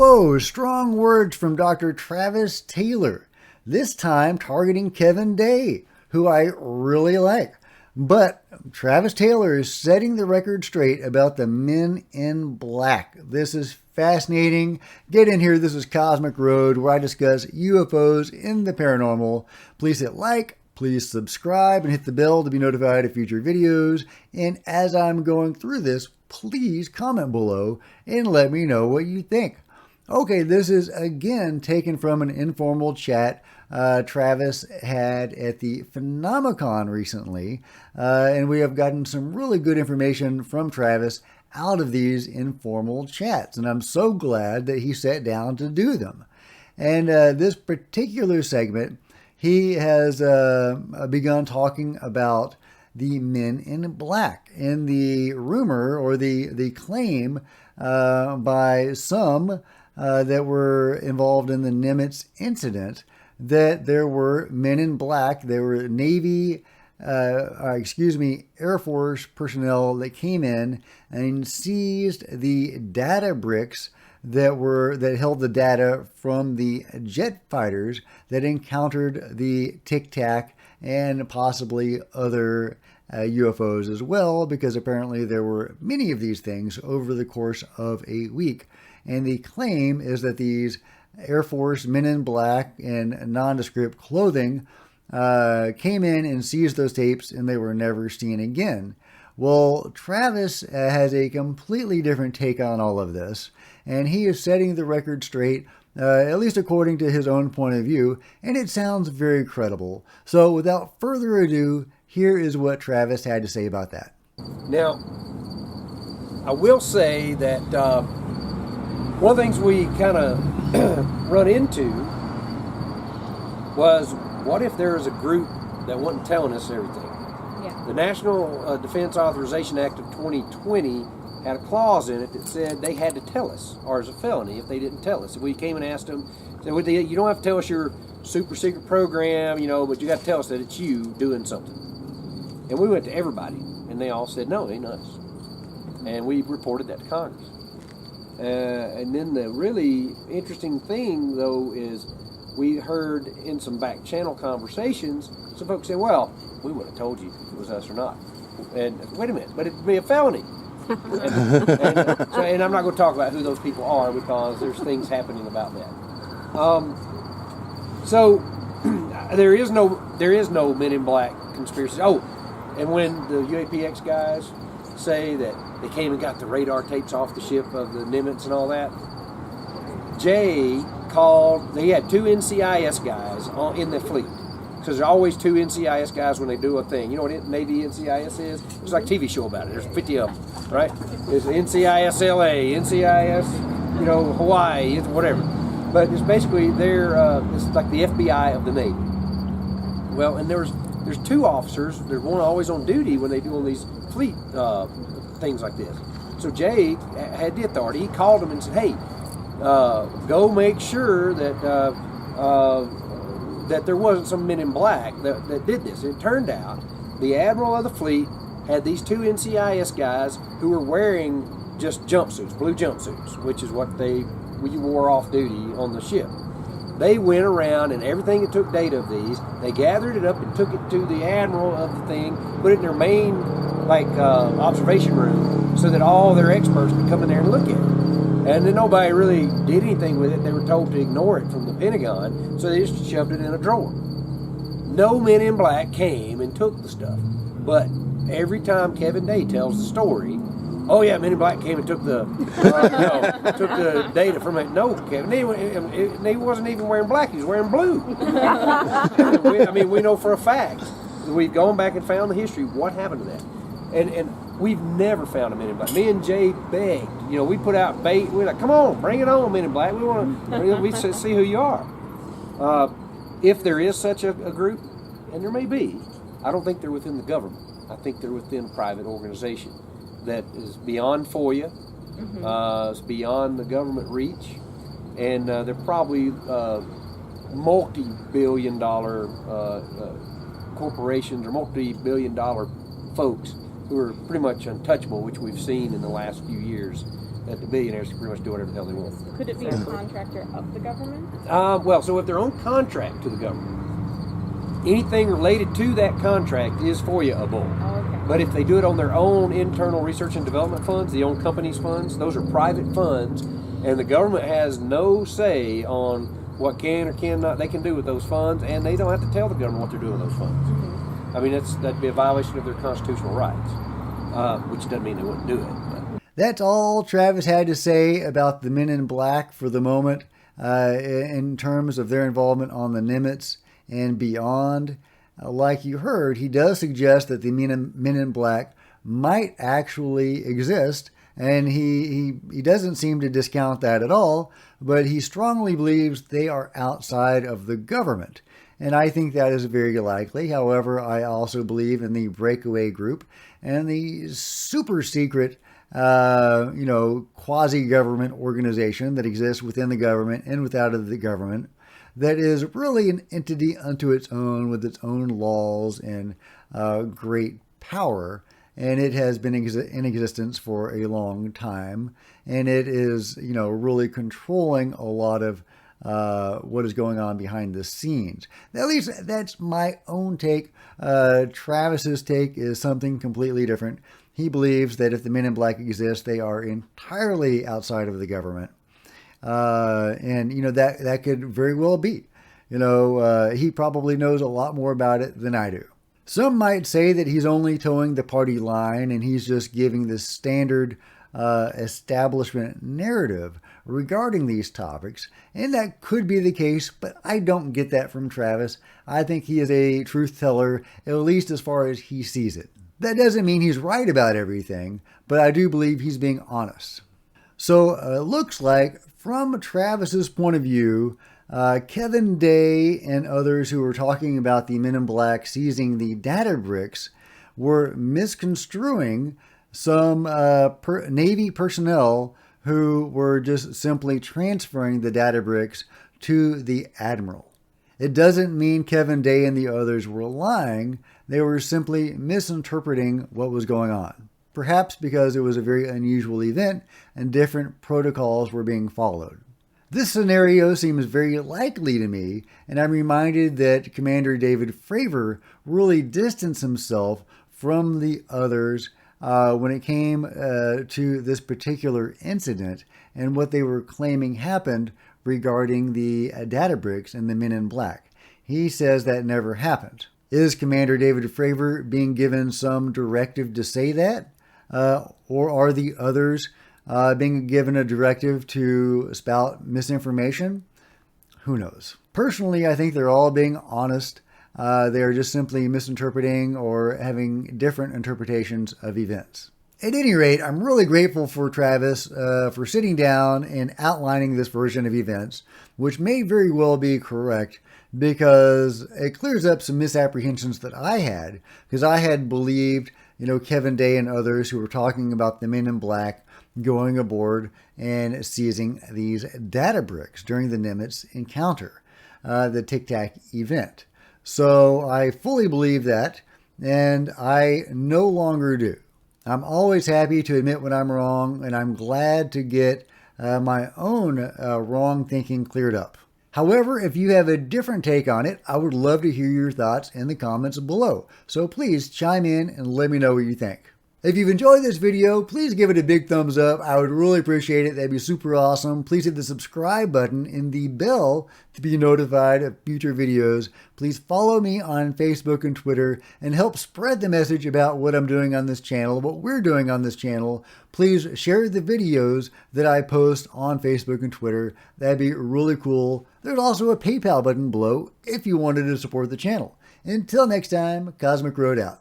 Whoa, strong words from Dr. Travis Taylor, this time targeting Kevin Day, who I really like. But Travis Taylor is setting the record straight about the Men in Black. This is fascinating. Get in here. This is Cosmic Road, where I discuss UFOs in the paranormal. Please hit like, please subscribe, and hit the bell to be notified of future videos. And as I'm going through this, please comment below and let me know what you think. Okay, this is again taken from an informal chat Travis had at the Phenomicon recently, and we have gotten some really good information from Travis out of these informal chats, and I'm so glad that he sat down to do them. And this particular segment, he has begun talking about the Men in Black and the rumor or the claim by some that were involved in the Nimitz incident that there were Men in Black. There were Navy, Air Force personnel that came in and seized the data bricks that held the data from the jet fighters that encountered the Tic Tac and possibly other UFOs as well, because apparently there were many of these things over the course of a week. And the claim is that these Air Force Men in Black in nondescript clothing came in and seized those tapes, and they were never seen again. Well, Travis has a completely different take on all of this, and he is setting the record straight, at least according to his own point of view, and it sounds very credible. So without further ado, here is what Travis had to say about that. Now, I will say that one of the things we kind of run into was, what if there was a group that wasn't telling us everything? Yeah. The National Defense Authorization Act of 2020 had a clause in it that said they had to tell us, or as a felony if they didn't tell us. If we came and asked them, said, you don't have to tell us your super secret program, but you got to tell us that it's you doing something. And we went to everybody, and they all said, no, it ain't us. And we reported that to Congress. And then the really interesting thing, though, is we heard in some back channel conversations, some folks say, well, we would have told you if it was us or not. And wait a minute, but it'd be a felony. and I'm not going to talk about who those people are, because there's things happening about that. So there is no Men in Black conspiracy. Oh, and when the U.A.P.X guys say that they came and got the radar tapes off the ship of the Nimitz and all that, Jay called, they had two NCIS guys in the fleet, because there's always two NCIS guys when they do a thing. You know what Navy NCIS is? It's like a TV show about it. There's 50 of them, right? There's NCIS LA, NCIS, Hawaii, whatever. But it's basically it's like the FBI of the Navy. Well, and there's two officers. There's one always on duty when they do all these fleet things like this. So Jay had the authority. He called them and said, hey, go make sure that that there wasn't some Men in Black that did this. And it turned out the admiral of the fleet had these two NCIS guys who were wearing just jumpsuits, blue jumpsuits, which is what we wore off duty on the ship. They went around, and everything that took data of these, they gathered it up and took it to the admiral of the thing, put it in their main observation room, so that all their experts could come in there and look at it. And then nobody really did anything with it. They were told to ignore it from the Pentagon, so they just shoved it in a drawer. No Men in Black came and took the stuff. But every time Kevin Day tells the story, oh yeah, Men in Black came and took the took the data from it. No, Kevin, he wasn't even wearing black. He was wearing blue. We know for a fact. We've gone back and found the history. What happened to that? And we've never found a Men in Black. Me and Jay begged. We put out bait. We're like, come on, bring it on, Men in Black. We want to see who you are. If there is such a group, and there may be, I don't think they're within the government. I think they're within a private organization that is beyond FOIA, it's beyond the government reach, and they're probably multi-billion-dollar corporations or multi-billion-dollar folks who are pretty much untouchable, which we've seen in the last few years that the billionaires can pretty much do whatever the hell they want. Could it be a contractor of the government? Well, so if they're on contract to the government, anything related to that contract is FOIA-able. Oh, okay. But if they do it on their own internal research and development funds, the own company's funds, those are private funds, and the government has no say on what can or cannot they can do with those funds, and they don't have to tell the government what they're doing with those funds. I mean, that'd be a violation of their constitutional rights, which doesn't mean they wouldn't do it. But. That's all Travis had to say about the Men in Black for the moment, in terms of their involvement on the Nimitz and beyond. Like you heard, he does suggest that the Men in Black might actually exist, and he doesn't seem to discount that at all, but he strongly believes they are outside of the government. And I think that is very likely. However, I also believe in the breakaway group and the super secret, quasi-government organization that exists within the government and without of the government, that is really an entity unto its own with its own laws and great power. And it has been in existence for a long time. And it is, really controlling a lot of what is going on behind the scenes. At least that's my own take. Travis's take is something completely different. He believes that if the Men in Black exist, they are entirely outside of the government. And that could very well be. He probably knows a lot more about it than I do. Some might say that he's only towing the party line and he's just giving the standard establishment narrative regarding these topics, and that could be the case, but I don't get that from Travis. I think he is a truth teller, at least as far as he sees it. That doesn't mean he's right about everything, but I do believe he's being honest. So it looks like, from Travis's point of view, Kevin Day and others who were talking about the Men in Black seizing the data bricks were misconstruing some Navy personnel who were just simply transferring the data bricks to the Admiral. It doesn't mean Kevin Day and the others were lying. They were simply misinterpreting what was going on. Perhaps because it was a very unusual event and different protocols were being followed. This scenario seems very likely to me, and I'm reminded that Commander David Fravor really distanced himself from the others when it came to this particular incident and what they were claiming happened regarding the data bricks and the Men in Black. He says that never happened. Is Commander David Fravor being given some directive to say that? Or are the others being given a directive to spout misinformation? Who knows? Personally, I think they're all being honest. They are just simply misinterpreting or having different interpretations of events. At any rate, I'm really grateful for Travis for sitting down and outlining this version of events, which may very well be correct because it clears up some misapprehensions that I had, because I had believed, Kevin Day and others who were talking about the Men in Black going aboard and seizing these data bricks during the Nimitz encounter, the Tic Tac event. So I fully believe that, and I no longer do. I'm always happy to admit when I'm wrong, and I'm glad to get my own wrong thinking cleared up. However, if you have a different take on it, I would love to hear your thoughts in the comments below. So please chime in and let me know what you think. If you've enjoyed this video, please give it a big thumbs up. I would really appreciate it. That'd be super awesome. Please hit the subscribe button and the bell to be notified of future videos. Please follow me on Facebook and Twitter and help spread the message about what I'm doing on this channel, what we're doing on this channel. Please share the videos that I post on Facebook and Twitter. That'd be really cool. There's also a PayPal button below if you wanted to support the channel. Until next time, Cosmic Road out.